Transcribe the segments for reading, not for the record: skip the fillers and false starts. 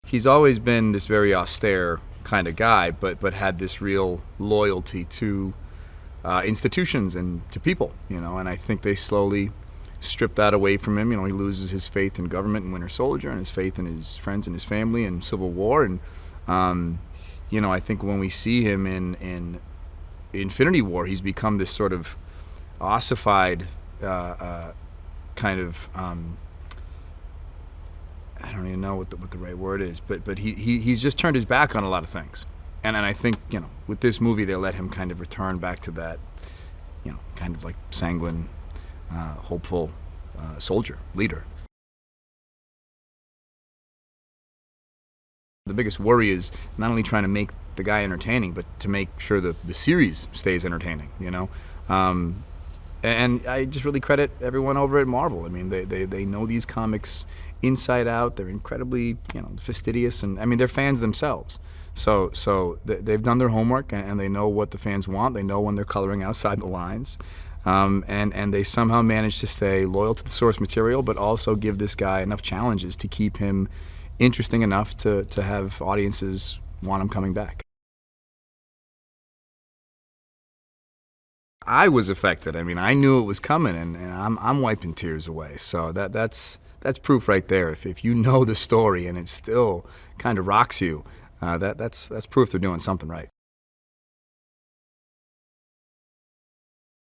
He's always been this very austere kind of guy, but had this real loyalty to institutions and to people, and I think they slowly strip that away from him. He loses his faith in government and Winter Soldier, and his faith in his friends and his family and Civil War, and I think when we see him in Infinity War, he's become this sort of ossified kind of I don't even know what the right word is, but he's just turned his back on a lot of things, and I think with this movie they let him kind of return back to that kind of like sanguine, hopeful soldier leader. The biggest worry is not only trying to make the guy entertaining, but to make sure that the series stays entertaining, And I just really credit everyone over at Marvel. I mean, they know these comics inside out. They're incredibly, fastidious, and I mean, they're fans themselves. So they've done their homework, and they know what the fans want. They know when they're coloring outside the lines, and they somehow manage to stay loyal to the source material, but also give this guy enough challenges to keep him interesting enough to have audiences want him coming back. I was affected. I mean, I knew it was coming, and I'm wiping tears away. So that's proof right there. If you know the story and it still kind of rocks you, that's proof they're doing something right.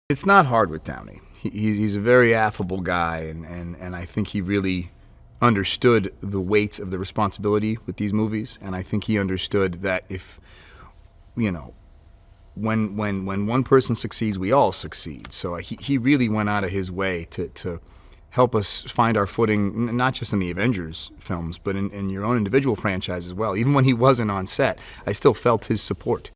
It's not hard with Townie. He's a very affable guy, and I think he really understood the weight of the responsibility with these movies, and I think he understood that if, when one person succeeds, we all succeed. So he really went out of his way to help us find our footing, not just in the Avengers films, but in your own individual franchise as well. Even when he wasn't on set, I still felt his support.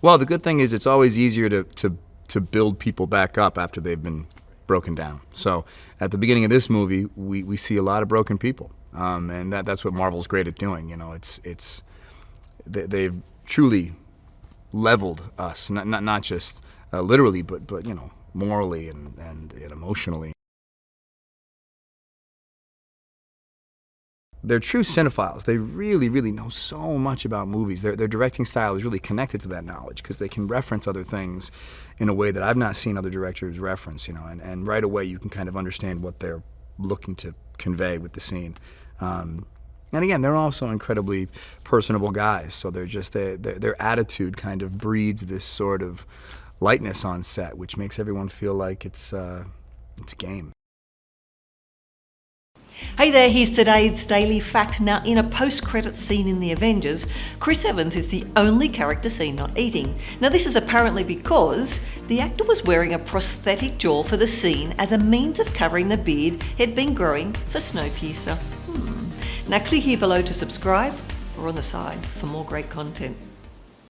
Well, the good thing is it's always easier to build people back up after they've been broken down. So at the beginning of this movie, we see a lot of broken people. And that's what Marvel's great at doing. They've truly leveled us, not just literally, but morally and emotionally. They're true cinephiles. They really, really know so much about movies. Their directing style is really connected to that knowledge because they can reference other things in a way that I've not seen other directors reference, and right away you can kind of understand what they're looking to convey with the scene. And again, they're also incredibly personable guys, so they're just their attitude kind of breeds this sort of lightness on set, which makes everyone feel like it's game. Hey there, here's today's Daily Fact. Now, in a post-credits scene in The Avengers, Chris Evans is the only character seen not eating. Now, this is apparently because the actor was wearing a prosthetic jaw for the scene as a means of covering the beard he'd been growing for Snowpiercer. Now, click here below to subscribe or on the side for more great content.